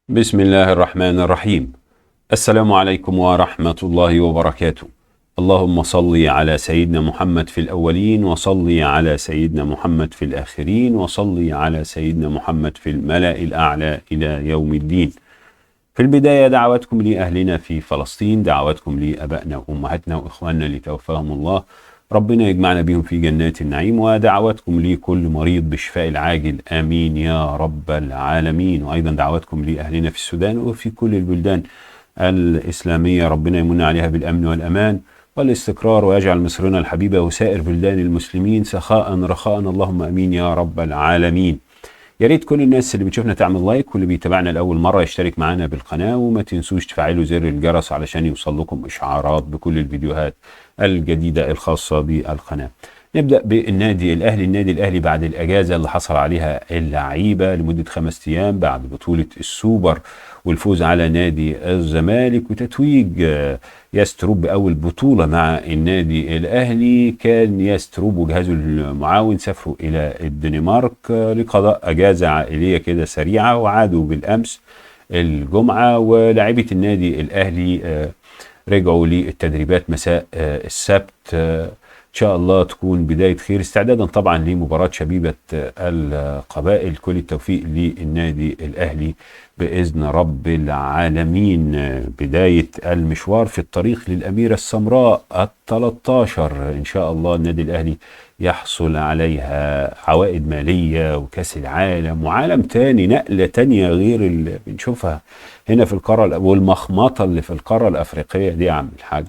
بسم الله الرحمن الرحيم. السلام عليكم ورحمة الله وبركاته. اللهم صل على سيدنا محمد في الأولين، وصل على سيدنا محمد في الآخرين، وصل على سيدنا محمد في الملأ الأعلى إلى يوم الدين. في البداية دعواتكم لأهلنا في فلسطين، دعواتكم لأبائنا وأمهاتنا وإخواننا اللي توفاهم الله، ربنا يجمعنا بهم في جنات النعيم، ودعواتكم لكل مريض بالشفاء العاجل، آمين يا رب العالمين. وأيضا دعواتكم لأهلنا في السودان وفي كل البلدان الإسلامية، ربنا يمن عليها بالأمن والأمان والاستقرار، ويجعل مصرنا الحبيبة وسائر بلدان المسلمين سخاء رخاء، اللهم أمين يا رب العالمين. يا ريت كل الناس اللي بتشوفنا تعمل لايك، واللي بيتابعنا لأول مرة يشترك معنا بالقناة، وما تنسوش تفعلوا زر الجرس علشان يوصل لكم إشعارات بكل الفيديوهات الجديدة الخاصة بالقناة. نبدأ بالنادي الأهلي. النادي الأهلي بعد الأجازة اللي حصل عليها اللعيبة لمدة 5 أيام بعد بطولة السوبر والفوز على نادي الزمالك وتتويج يستروب بأول بطولة مع النادي الأهلي، كان يستروب وجهازه المعاون سافروا إلى الدنمارك لقضاء أجازة عائلية كده سريعة، وعادوا بالأمس الجمعة. ولاعيبة النادي الأهلي رجعوا للتدريبات مساء السبت، إن شاء الله تكون بداية خير، استعدادا طبعا لمباراة شبيبة القبائل. كل التوفيق للنادي الأهلي بإذن رب العالمين. بداية المشوار في الطريق للأميرة السمراء 13 إن شاء الله النادي الأهلي يحصل عليها عوائد مالية وكأس العالم وعالم تاني، نقلة تانية غير اللي بنشوفها هنا في القارة، والمخمطة اللي في القارة الأفريقية دي يا عم الحاج.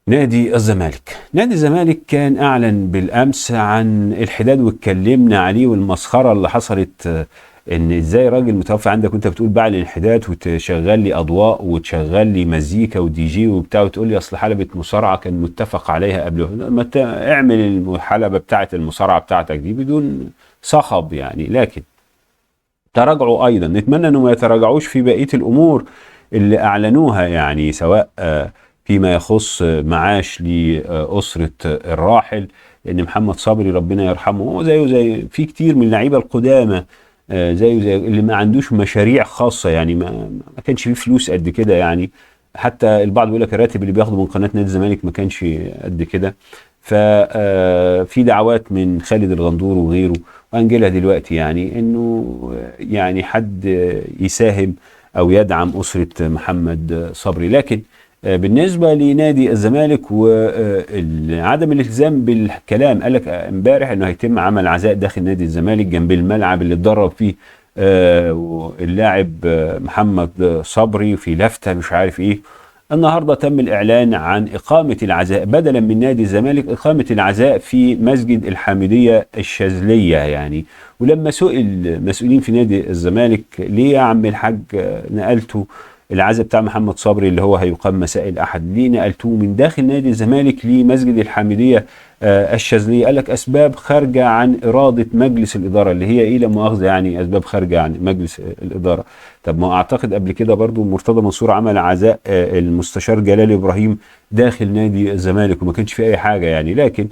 نادي الزمالك. نادي الزمالك كان أعلن بالأمس عن الحداد واتكلمنا عليه، والمسخرة اللي حصلت ان ازاي راجل متوفى عندك وانت بتقول بعلن الحداد وتشغل لي اضواء وتشغل لي مزيكا ودي جي وبتاع، وتقول لي اصل حلبة مصارعة كان متفق عليها قبله. ما اعمل الحلبة بتاعت المصارعة بتاعتك دي بدون صخب يعني. لكن تراجعوا ايضا، نتمنى انهم ما يتراجعوش في بقية الامور اللي اعلنوها، يعني سواء فيما يخص معاش لأسرة الراحل، لأن محمد صبري ربنا يرحمه هو زيه زي في كتير من اللعيبة القدامى، زيه زي اللي ما عندوش مشاريع خاصة، يعني ما كانش فيه فلوس قد كده يعني. حتى البعض بيقول لك الراتب اللي بياخده من قناة نادي الزمالك ما كانش قد كده. ففي دعوات من خالد الغندور وغيره وأنجيلا دلوقتي، يعني إنه يعني حد يساهم أو يدعم أسرة محمد صبري. لكن بالنسبة لنادي الزمالك وعدم الالتزام بالكلام، قال لك امبارح انه هيتم عمل عزاء داخل نادي الزمالك جنب الملعب اللي اتدرب فيه اللاعب محمد صبري في لفتة مش عارف ايه. النهارده تم الاعلان عن اقامة العزاء بدلا من نادي الزمالك، اقامة العزاء في مسجد الحامدية الشاذلية يعني. ولما سئل مسؤولين في نادي الزمالك ليه يا عم الحاج نقلته العزاء بتاع محمد صبري اللي هو هيقام مساء الأحد، ليه نقلتوه من داخل نادي الزمالك لمسجد الحامدية الشاذلية؟ قال لك أسباب خارجة عن إرادة مجلس الإدارة، اللي هي إيه لا مؤاخذة يعني أسباب خارجة عن مجلس الإدارة. طب ما أعتقد قبل كده برضو مرتضى منصور عمل عزاء المستشار جلال إبراهيم داخل نادي الزمالك وما كانش فيه أي حاجة يعني. لكن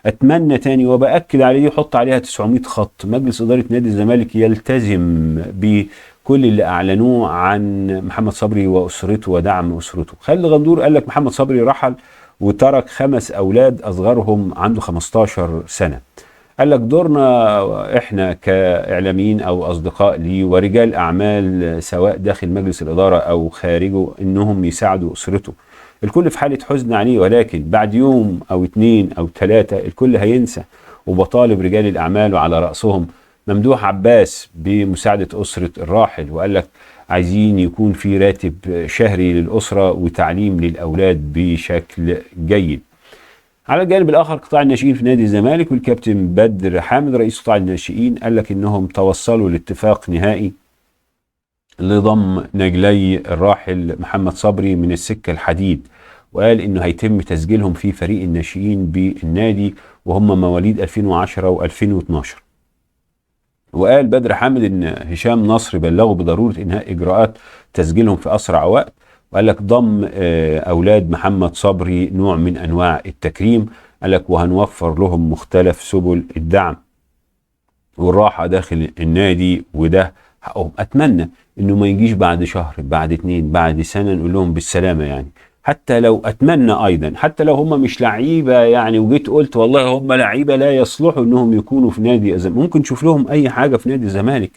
اتمنى تاني وباكد عليه يحط عليها 900 خط، مجلس اداره نادي الزمالك يلتزم بكل اللي اعلنوه عن محمد صبري واسرته ودعم اسرته. خالد غندور قال لك محمد صبري رحل وترك 5 اولاد اصغرهم عنده 15 سنه. قال لك دورنا احنا كاعلاميين او اصدقاء ليه ورجال اعمال سواء داخل مجلس الاداره او خارجه انهم يساعدوا اسرته. الكل في حالة حزن عليه، ولكن بعد يوم أو 2 أو 3 الكل هينسى. وبطالب رجال الأعمال وعلى رأسهم ممدوح عباس بمساعدة أسرة الراحل، وقال لك عايزين يكون في راتب شهري للأسرة وتعليم للأولاد بشكل جيد. على الجانب الآخر قطاع الناشئين في نادي الزمالك والكابتن بدر حامد رئيس قطاع الناشئين قال لك إنهم توصلوا لاتفاق نهائي لضم نجلي الراحل محمد صبري من السكة الحديد، وقال انه هيتم تسجيلهم في فريق الناشئين بالنادي وهم مواليد 2010 و2012. وقال بدر حامد ان هشام نصر بلغوا بضرورة انهاء اجراءات تسجيلهم في اسرع وقت، وقال لك ضم اولاد محمد صبري نوع من انواع التكريم. قال لك وهنوفر لهم مختلف سبل الدعم والراحة داخل النادي، وده حقهم. اتمنى انه ما يجيش بعد شهر، بعد 2، بعد سنه نقول لهم بالسلامه يعني. حتى لو اتمنى ايضا، حتى لو هم مش لعيبه يعني، وجيت قلت والله هم لعيبه لا يصلحوا انهم يكونوا في نادي الزمالك، ممكن نشوف لهم اي حاجه في نادي الزمالك،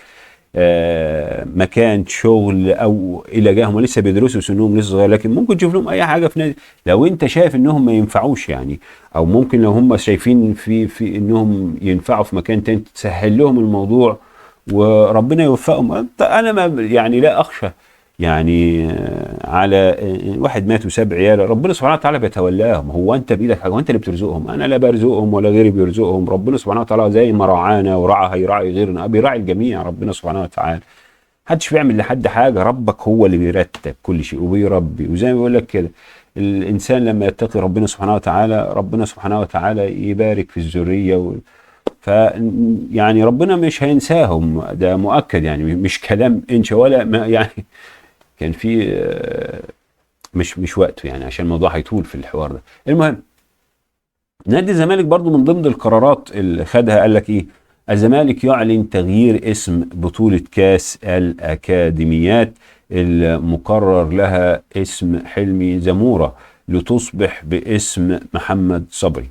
مكان شغل او الى جاه. هم لسه بيدرسوا، سنهم لسه صغير، لكن ممكن تشوف لهم اي حاجه في نادي لو انت شايف انهم ما ينفعوش يعني. او ممكن لو هم شايفين في انهم ينفعوا في مكان تاني، تسهل لهم الموضوع وربنا يوفقهم. انا ما يعني لا اخشى يعني على واحد مات وساب عياله، ربنا سبحانه وتعالى بيتولاهم. هو انت بايدك حاجه؟ وانت اللي بترزقهم؟ انا لا برزقهم ولا غيري بيرزقهم، ربنا سبحانه وتعالى زي ما رعانا ورعى هيراعي غيرنا، بيراعي الجميع ربنا سبحانه وتعالى. محدش بيعمل لحد حاجه، ربك هو اللي بيرتب كل شيء وبيربي. وزي ما بيقول لك كده، الانسان لما يتقي ربنا سبحانه وتعالى، ربنا سبحانه وتعالى يبارك في الذريه ف يعني ربنا مش هينساهم، ده مؤكد يعني، مش كلام انشا ولا ما يعني. كان في مش وقته يعني، عشان الموضوع هيطول في الحوار ده. المهم، نادي الزمالك برضو من ضمن القرارات اللي خدها، قال لك ايه؟ الزمالك يعلن تغيير اسم بطولة كاس الأكاديميات المقرر لها اسم حلمي زمورة لتصبح باسم محمد صبري.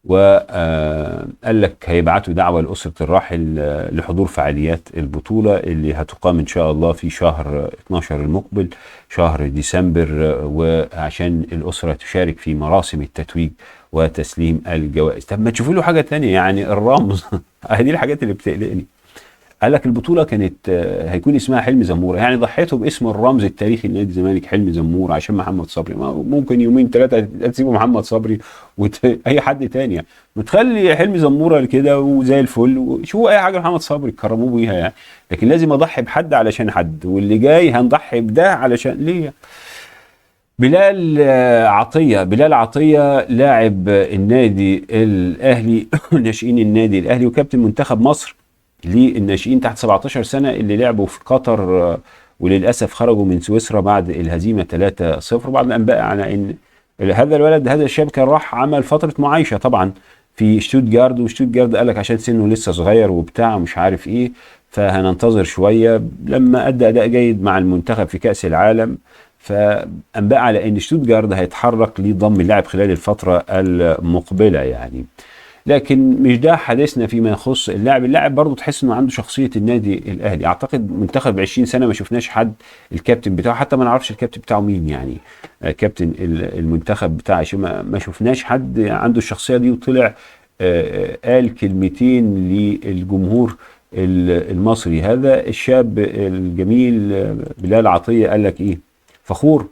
وقال لك هيبعتوا دعوة لأسرة الراحل لحضور فعاليات البطولة اللي هتقام إن شاء الله في شهر 12 المقبل، شهر ديسمبر، وعشان الأسرة تشارك في مراسم التتويج وتسليم الجوائز. طب ما تشوفوا له حاجة تانية يعني، الرمز دي الحاجات اللي بتقلقني. قال لك البطوله كانت هيكون اسمها حلمي زموره، يعني ضحيته باسم الرمز التاريخي لنادي الزمالك حلمي زموره عشان محمد صبري. ممكن يومين 3 تسيبوا محمد صبري اي حد تاني يعني، متخلي حلمي زموره كده وزي الفل، وشوفوا اي حاجه محمد صبري كرموه بيها يعني. لكن لازم اضحي بحد علشان حد، واللي جاي هنضحي بده علشان ليه. بلال عطية لاعب النادي الأهلي ناشئين النادي الأهلي وكابتن منتخب مصر للناشئين تحت 17 سنة اللي لعبوا في قطر، وللأسف خرجوا من سويسرا بعد الهزيمة 3-0. بعض الأنباء على أن هذا الولد، هذا الشاب كان راح عمل فترة معايشة طبعا في شتوتجارد، وشتوتجارد قال لك عشان سنه لسه صغير وبتاع مش عارف ايه، فهننتظر شوية. لما أدى أداء جيد مع المنتخب في كأس العالم، فأنباء على أن شتوتجارد هيتحرك لضم اللاعب خلال الفترة المقبلة يعني. لكن مش ده حديثنا فيما يخص اللاعب برضه تحس انه عنده شخصيه النادي الاهلي. اعتقد منتخب 20 سنه ما شفناش حد الكابتن بتاعه، حتى ما نعرفش الكابتن بتاعه مين يعني، كابتن المنتخب بتاع ما شفناش حد عنده الشخصيه دي وطلع قال كلمتين للجمهور المصري. هذا الشاب الجميل بلال عطيه قال لك ايه؟ فخور.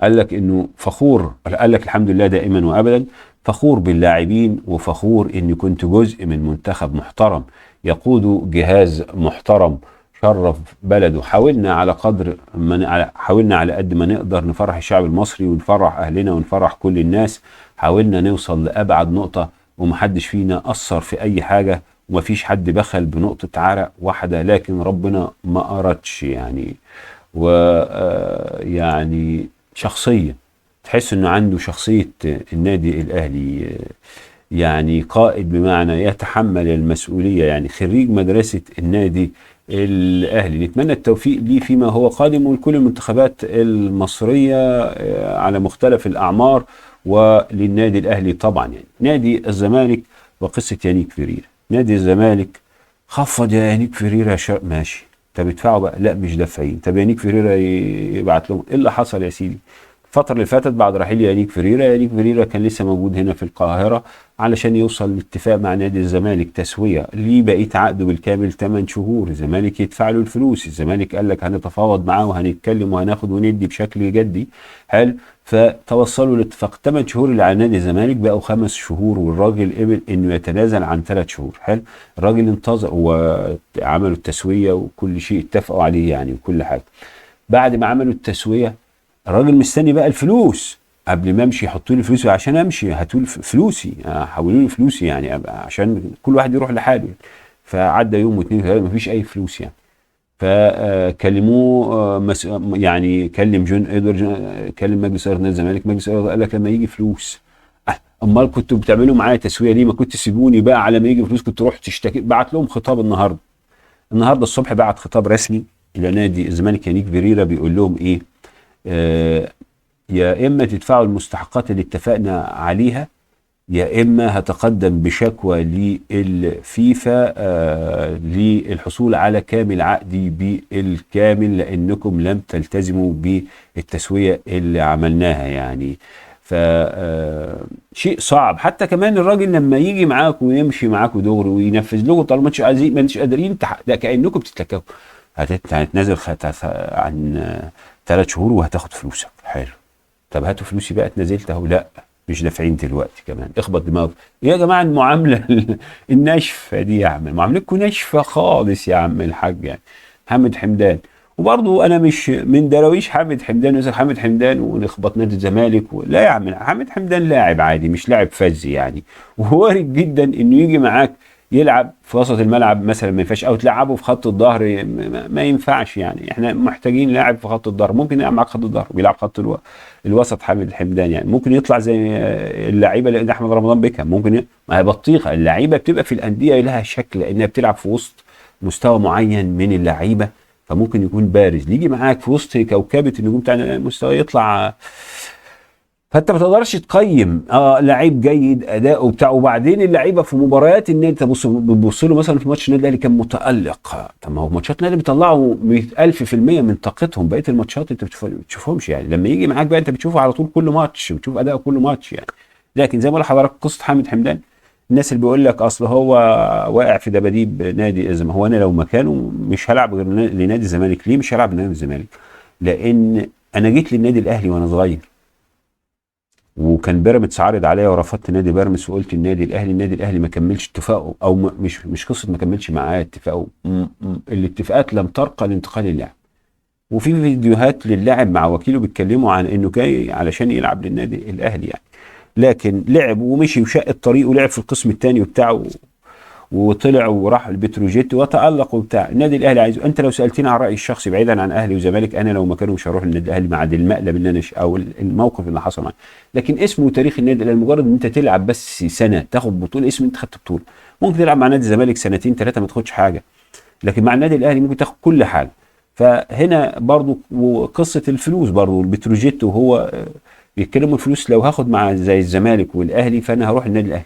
قال لك انه فخور، قال لك الحمد لله دائما وابدا، فخور باللاعبين وفخور اني كنت جزء من منتخب محترم يقود جهاز محترم شرف بلده. حاولنا على قد ما نقدر نفرح الشعب المصري ونفرح اهلنا ونفرح كل الناس. حاولنا نوصل لابعد نقطة ومحدش فينا اثر في اي حاجة، ومفيش حد بخل بنقطة عرق واحدة، لكن ربنا ما اردش يعني. ويعني شخصية، تحس انه عنده شخصية النادي الاهلي يعني، قائد بمعنى يتحمل المسؤولية يعني، خريج مدرسة النادي الاهلي. نتمنى التوفيق ليه فيما هو قادم، ولكل المنتخبات المصرية على مختلف الاعمار، وللنادي الاهلي طبعا يعني. نادي الزمالك وقصة يانيك فيريرا. نادي الزمالك خفض يا يانيك فيريرا ماشي، طب ادفعوا بقى، لا مش دافعين. طب يانيك فيريرا يبعت لهم ايه اللي حصل يا سيدي؟ الفترة اللي فاتت بعد رحيل يانيك فيريرا كان لسه موجود هنا في القاهرة علشان يوصل لاتفاق مع نادي الزمالك تسوية ليه بقية عقده بالكامل 8 شهور. الزمالك يدفع له الفلوس، الزمالك قال لك هنتفاوض معاه وهنتكلم وهناخد وندي بشكل جدي. حلو، فتوصلوا لاتفاق 8 شهور اللي على نادي الزمالك بقوا 5 شهور، والراجل قبل انه يتنازل عن 3 شهور. حلو، الراجل انتظر وعملوا التسوية وكل شيء اتفقوا عليه يعني وكل حاجة. بعد ما عملوا التسوية، الراجل مستني بقى الفلوس قبل ما امشي. يحطوا لي فلوسي عشان امشي، هاتوا لي فلوسي، حولوا لي فلوسي يعني عشان كل واحد يروح لحاله يعني. فعدى يوم واثنين وثلاثه مفيش اي فلوس يعني. فكلموه يعني كلم جون ادوارد، كلم مجلس اداره نادي الزمالك. مجلس اداره قال لك لما يجي فلوس. امال كنتوا بتعملوا معايا تسويه ليه؟ ما كنت تسيبوني بقى على ما يجي فلوس، كنت رحت تشتكي. بعت لهم خطاب النهارده النهارده الصبح بعت خطاب رسمي الى نادي الزمالك يانيك فيريرا بيقول لهم ايه؟ يا اما تدفعوا المستحقات اللي اتفقنا عليها، يا اما هتقدم بشكوى للفيفا للحصول على كامل عقدي بالكامل لانكم لم تلتزموا بالتسويه اللي عملناها يعني. ف شيء صعب. حتى كمان الراجل لما يجي معاكم ويمشي معاكم دغري وينفذ لكم طالما انتوا عايزين، ما انتوش قادرين ده كانكم بتتلككوا. هتتنازل عن 3 شهور وهتاخد فلوسك. حلو، طب هاتوا فلوسي بقى، اتنازلت اهو. لا مش دافعين دلوقتي كمان، اخبط دماغك. يا جماعه المعامله الناشفه دي يا عم، معاملتكم ناشفه خالص يا عم الحاج يعني. حامد حمدان، وبرضه انا مش من دراويش حامد حمدان مثلا حامد حمدان ونخبط نادي الزمالك لا يا عم، حامد حمدان لاعب عادي مش لاعب فذ يعني، ووارد جدا انه يجي معاك يلعب في وسط الملعب مثلا ما ينفعش، او تلعبه في خط الظهر ما ينفعش يعني. احنا محتاجين لاعب في خط الظهر، ممكن يلعب معاك خط الظهر ويلعب خط الوسط حامد الحمدان يعني. ممكن يطلع زي اللعيبه اللي احمد رمضان بيكهام، ممكن ما هي بطيخه. اللعيبه بتبقى في الانديه لها شكل لانها بتلعب في وسط مستوى معين من اللعيبه، فممكن يكون بارز يجي معاك في وسط كوكبه النجوم بتاع المستوى يطلع. فانت ما تقدرش تقيم لعيب جيد اداؤه بتاع. وبعدين اللعيبه في مباريات النادي بتبص له مثلا في ماتش النادي الاهلي كان متالق. طب ما هو ماتشات النادي بيطلعوا 100,000% من طاقتهم، بقيه الماتشات انت بتشوفهمش يعني. لما يجي معاك بقى انت بتشوفه على طول كل ماتش، بتشوف اداؤه كل ماتش يعني. لكن زي ما بقول لحضرتك قصه حامد حمدان، الناس اللي بيقول لك اصل هو واقع في دباديب نادي الزمالك، هو انا لو مكانه مش هلعب غير لنادي الزمالك. ليه مش هلعب لنادي الزمالك؟ لان انا جيت للنادي الاهلي وانا صغير، وكان بيراميدز عارض عليا ورفضت نادي بيراميدز وقلت النادي الاهلي ما كملش اتفاقه، او مش قصه ما كملش معاه اتفاقه، الاتفاقات لم ترقى لانتقال اللاعب. وفي فيديوهات للاعب مع وكيله بيتكلموا عن انه جاي علشان يلعب للنادي الاهلي يعني. لكن لعب ومشي وشق الطريق ولعب في القسم الثاني وبتاعه، وطلع وراح البتروجيت وتألق وبتاع. النادي الاهلي عايزه. انت لو سالتني عن رايي الشخصي بعيدا عن اهلي وزمالك، انا لو مكانه مش هروح النادي الاهلي مع المقلب اللي انا او الموقف اللي حصل معايا. لكن اسمه وتاريخ النادي الاهلي، مجرد ان انت تلعب بس سنه تاخد بطوله، اسم انت خدت بطوله. ممكن تلعب مع نادي الزمالك 2 3 ما تاخدش حاجه، لكن مع النادي الاهلي ممكن تاخد كل حاجه. فهنا برضو وقصه الفلوس برضو البتروجيت وهو بيتكلموا الفلوس. لو هاخد مع زي الزمالك والاهلي فانا هروح النادي الاهلي.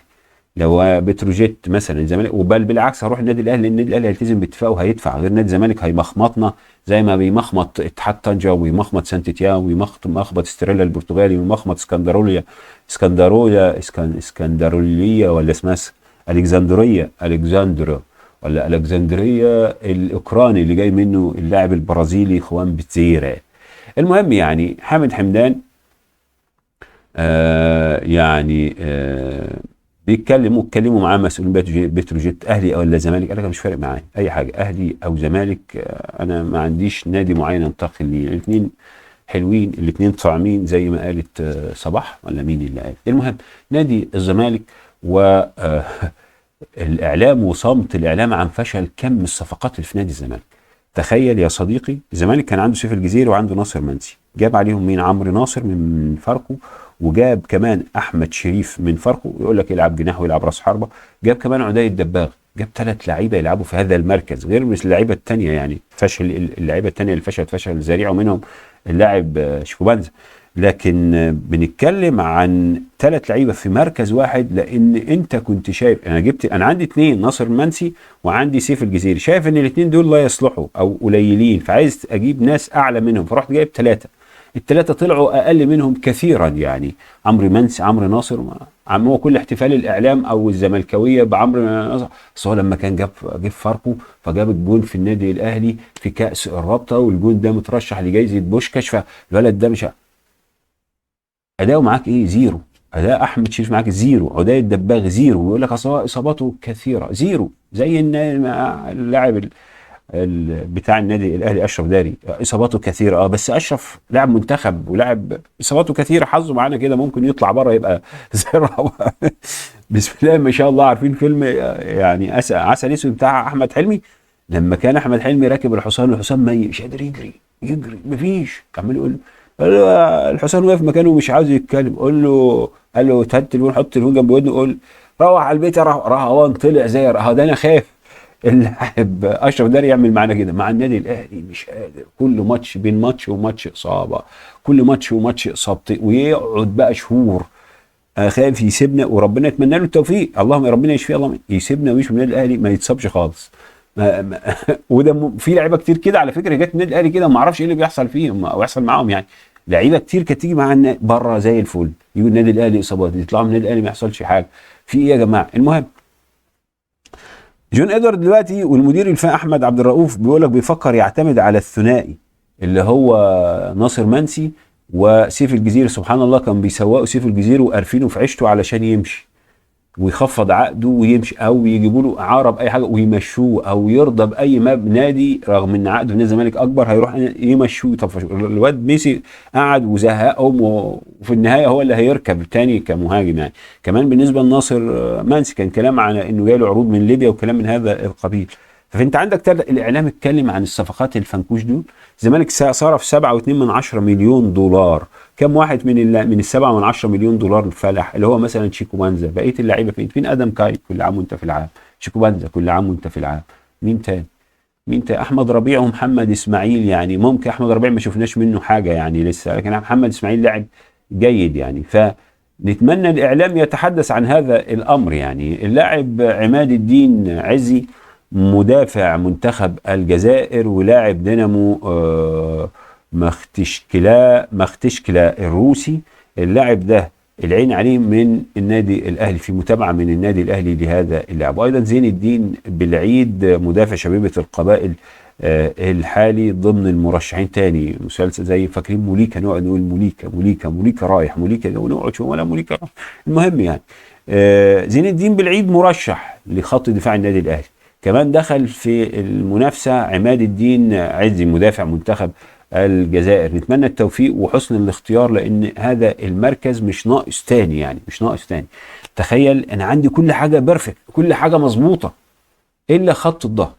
لو بتروجيت مثلا الزمالك، وبل بالعكس هروح النادي الاهلي لان النادي الاهلي هيلتزم باتفاقه وهيدفع، غير نادي الزمالك هيمخمطنا زي ما بيمخمط اتحاد طنجه ويمخمط سانت تياو ويمخمط استريلا البرتغالي ويمخمط اسكندروليه ولا اسمها الكسندريه ولا الكسندريه الاوكراني اللي جاي منه اللاعب البرازيلي خوان بتزيرا. المهم يعني حامد حمدان اتكلموا معاه مسؤولين بتروجيت اهلي او ولا زمالك، قال لك مش فارق معايا اي حاجه، اهلي او زمالك انا ما عنديش نادي معين انتقل ليه، الاثنين حلوين، الاثنين طعمين زي ما قالت صباح ولا مين اللي قال. المهم نادي الزمالك الاعلام وصمت الاعلام عن فشل كم الصفقات اللي في نادي الزمالك. تخيل يا صديقي، الزمالك كان عنده سيف الجزيري وعنده ناصر منسي، جاب عليهم مين؟ عمرو ناصر من فاركو، وجاب كمان احمد شريف من فاركو يقول لك يلعب جناح ويلعب راس حربه، جاب كمان عدي الدباغ، جاب 3 لعيبه يلعبوا في هذا المركز غير مش اللعيبه الثانيه يعني. فشل اللعيبه الثانيه اللي فشل ذريع، ومنهم اللاعب شيكوبانزا. لكن بنتكلم عن 3 لعيبه في مركز واحد، لان انت كنت شايف انا عندي 2 ناصر منسي وعندي سيف الجزيري، شايف ان الاثنين دول لا يصلحوا او قليلين، فعايز اجيب ناس اعلى منهم، فرحت جايب 3. ال3 طلعوا اقل منهم كثيرا يعني. عمرو ناصر هو كل احتفال الاعلام او الزملكاويه بعمرو ناصر، بس هو لما كان جاب فاركو فجاب الجون في النادي الاهلي في كاس الرابطه، والجون ده مترشح لجائزه بوشكاش، فالولد ده مش اداؤه معاك ايه؟ زيرو. اداء احمد شريف معاك زيرو، عدي الدباغ زيرو، ويقول لك اصل اصاباته كثيره زيرو، زي اللاعب بتاع النادي الاهلي اشرف داري اصاباته كثيره. بس اشرف لاعب منتخب ولاعب اصاباته كثيره، حظه معانا كده ممكن يطلع بره يبقى زي بسم الله ما شاء الله. عارفين فيلم يعني عسل اسود بتاع احمد حلمي، لما كان احمد حلمي راكب الحصان والحصان مش قادر يجري مفيش، عمال يقول الحصان واقف مكانه ومش عاوز يتكلم، قال له هات التليفون، حط التليفون جنب ودنه، قول روح على البيت يا رهوان. طلع زي ده انا خايف اللاعب اشرف داري يعمل معانا كده مع النادي الاهلي، مش قادر، كل ماتش بين ماتش وماتش اصابه، كل ماتش وماتش اصابتي، ويقعد بقى شهور خايف يسيبنا، وربنا يتمنى له التوفيق، اللهم ربنا يشفيه، اللهم يسيبنا ويمشي من النادي الاهلي ما يتصابش خالص. وده في لعيبه كتير كده على فكره جت النادي الاهلي كده، ما اعرفش ايه اللي بيحصل فيهم او يحصل معاهم يعني. لعيبه كتير كانت تيجي مع بره زي الفل، يجوا النادي الاهلي اصابات، يطلعوا من النادي الاهلي ما يحصلش حاجه. في ايه يا جماعه؟ المهم جون ادوارد دلوقتي والمدير الفني احمد عبد الرؤوف بيقول لك بيفكر يعتمد على الثنائي اللي هو ناصر منسي وسيف الجزيري. سبحان الله، كان بيسوقوا سيف الجزيري وقارفينه في عيشته علشان يمشي ويخفض عقده ويمشي، او يجيبوا له اعاره باي حاجه ويمشوه، او يرضى باي نادي رغم ان عقده في نادي الزمالك اكبر هيروح يمشوه يطفشوه. الواد ميسي قعد وزهقهم، وفي النهايه هو اللي هيركب تاني كمهاجم يعني. كمان بالنسبه لناصر منسي كان كلام على انه جاي له عروض من ليبيا وكلام من هذا القبيل. فانت عندك الاعلام اتكلم عن الصفقات الفنكوش دول. الزمالك صرف 7.2 مليون دولار. كم واحد من ال7.1 مليون دولار الفلح اللي هو مثلا شيكو بانزا؟ بقيه اللعيبه فين ادم كاي كل عام وانت في العام، شيكو بانزا كل عام وانت في العام، مين تاني؟ احمد ربيع ومحمد اسماعيل، يعني ممكن احمد ربيع ما شفناش منه حاجه يعني لسه، لكن محمد اسماعيل لاعب جيد يعني. فنتمنى الاعلام يتحدث عن هذا الامر يعني. اللاعب عماد الدين عزي مدافع منتخب الجزائر ولاعب دينامو مختشكلا الروسي. اللاعب ده العين عليه من النادي الاهلي، في متابعه من النادي الاهلي لهذا اللاعب. وايضا زين الدين بالعيد مدافع شبيبه القبائل الحالي ضمن المرشحين. تاني مسلسل زي فاكرين موليكا، نقعد نقول موليكا رايح، موليكا ونقعد شو ولا موليكا رايح. المهم يعني زين الدين بالعيد مرشح لخط دفاع النادي الاهلي. كمان دخل في المنافسه عماد الدين عزي مدافع منتخب الجزائر. نتمنى التوفيق وحسن الاختيار، لان هذا المركز مش ناقص تاني يعني، مش ناقص تاني. تخيل انا عندي كل حاجه بيرفكت، كل حاجه مظبوطه الا خط الظهر.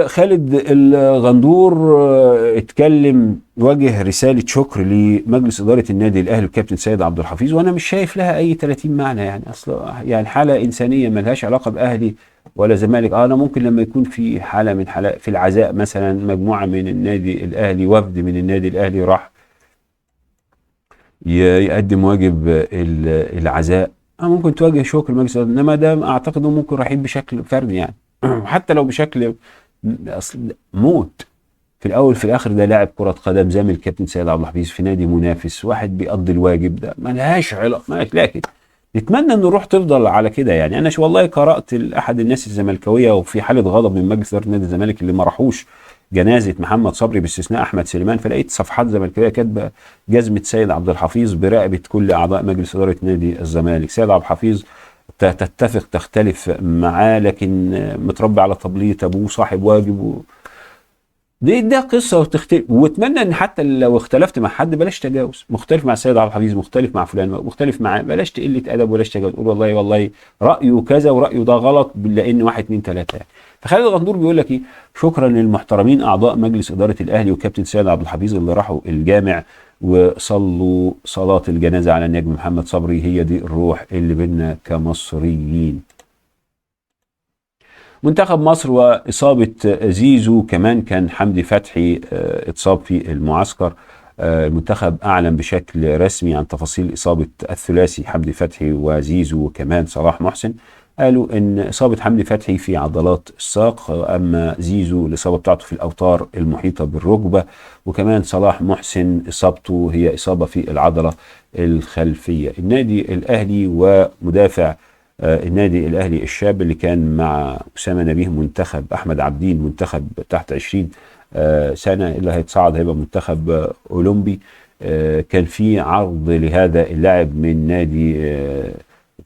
خالد الغندور اتكلم، وجه رساله شكر لمجلس اداره النادي الاهلي والكابتن سيد عبد الحفيظ، وانا مش شايف لها اي 30 معنى يعني. اصلا يعني حاله انسانيه ملهاش علاقه باهلي ولا زمالك. انا ممكن لما يكون في حاله من حالات في العزاء مثلا، مجموعه من النادي الاهلي، وفد من النادي الاهلي راح يقدم واجب العزاء، ممكن توجه شكر المجلس، انما ده اعتقد انه ممكن رحيل بشكل فردي يعني. حتى لو بشكل اصل موت، في الاول في الاخر ده لاعب كره قدم زي الكابتن سيد عبد الحفيظ في نادي منافس، واحد بيقضي الواجب، ده ملهاش علاقه. لكن نتمنى ان الروح تفضل على كده يعني. انا والله قرات لاحد الناس الزملكاويه وفي حاله غضب من مجلس اداره نادي الزمالك اللي ما راحوش جنازه محمد صبري باستثناء احمد سليمان، فلقيت صفحات زملكاويه كاتبه جزمه سيد عبد الحفيظ برقبه كل اعضاء مجلس اداره نادي الزمالك. سيد عبد الحفيظ تتفق تختلف معاه، لكن متربي على طبليه ابوه، صاحب واجب ده قصه وتختلف. واتمنى ان حتى لو اختلفت مع حد بلاش تجاوز، مختلف مع السيد عبد الحفيظ، مختلف مع فلان، مختلف معاه، بلاش قله ادب ولاش تجاوز، قول والله رايه كذا ورايه ده غلط لان 1 2 3 يعني. فخالد الغندور بيقول لك ايه؟ شكرا للمحترمين اعضاء مجلس اداره الاهلي وكابتن سيد عبد الحفيظ اللي راحوا الجامع وصلوا صلاه الجنازه على النجم محمد صبري، هي دي الروح اللي بينا كمصريين. منتخب مصر وإصابة زيزو، كمان كان حمدي فتحي اتصاب في المعسكر. المنتخب أعلن بشكل رسمي عن تفاصيل إصابة الثلاثي حمدي فتحي وزيزو وكمان صلاح محسن. قالوا إن إصابة حمدي فتحي في عضلات الساق، أما زيزو الإصابة بتاعته في الأوتار المحيطة بالركبة، وكمان صلاح محسن إصابته هي إصابة في العضلة الخلفية. النادي الأهلي ومدافع النادي الاهلي الشاب اللي كان مع اسامه نبيه منتخب احمد عبدين منتخب تحت 20 سنه اللي هيتصعد هيبقى منتخب اولمبي، كان في عرض لهذا اللاعب من نادي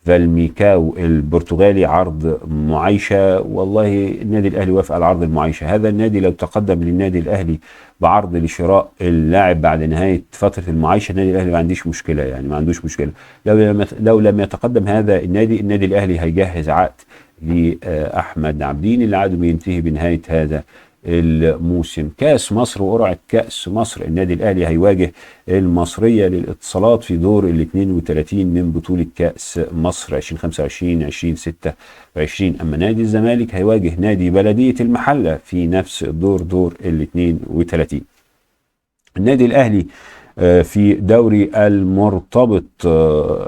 فالميكاو البرتغالي، عرض معايشه. والله النادي الاهلي وافق على عرض المعايشه. هذا النادي لو تقدم للنادي الاهلي بعرض لشراء اللاعب بعد نهايه فتره المعايشه، النادي الاهلي ما عندوش مشكله يعني، ما عندوش مشكله. لو لم يتقدم هذا النادي الاهلي هيجهز عقد لاحمد عبدين اللي عقده بينتهي بنهايه هذا الموسم. كأس مصر وقرعة كأس مصر، النادي الأهلي هيواجه المصرية للاتصالات في دور ال 32 من بطولة كأس مصر 2025 2026. أما نادي الزمالك هيواجه نادي بلدية المحلة في نفس الدور، دور ال 32. النادي الأهلي في دوري المرتبط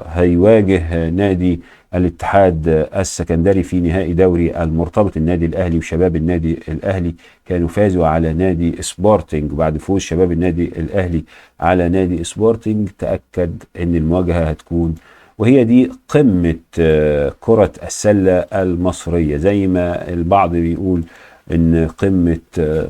هيواجه نادي الاتحاد السكندري في نهائي دوري المرتبط. النادي الأهلي وشباب النادي الأهلي كانوا فازوا على نادي سبورتنج. بعد فوز شباب النادي الأهلي على نادي سبورتنج تأكد أن المواجهة هتكون، وهي دي قمة كرة السلة المصرية، زي ما البعض بيقول أن قمة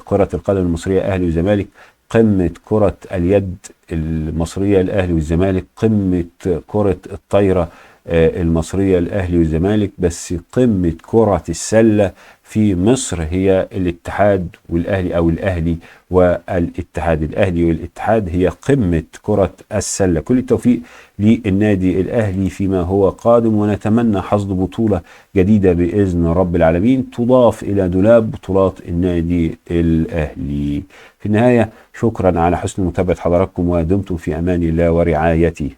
كرة القدم المصرية أهلي وزمالك، قمة كرة اليد المصرية الأهلي والزمالك، قمة كرة الطايرة المصرية الأهلي والزمالك، بس قمة كرة السلة في مصر هي الاتحاد والأهلي، أو الأهلي والاتحاد. الأهلي والاتحاد هي قمة كرة السلة. كل التوفيق للنادي الأهلي فيما هو قادم، ونتمنى حصد بطولة جديدة بإذن رب العالمين تضاف إلى دولاب بطولات النادي الأهلي. في النهاية شكرا على حسن متابعة حضراتكم، ودمتم في أمان الله ورعايته.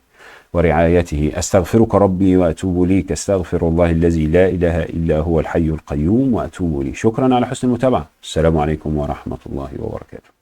أستغفرك ربي وأتوب إليك. أستغفر الله الذي لا إله إلا هو الحي القيوم وأتوب إليه. شكرا على حسن المتابعة. السلام عليكم ورحمة الله وبركاته.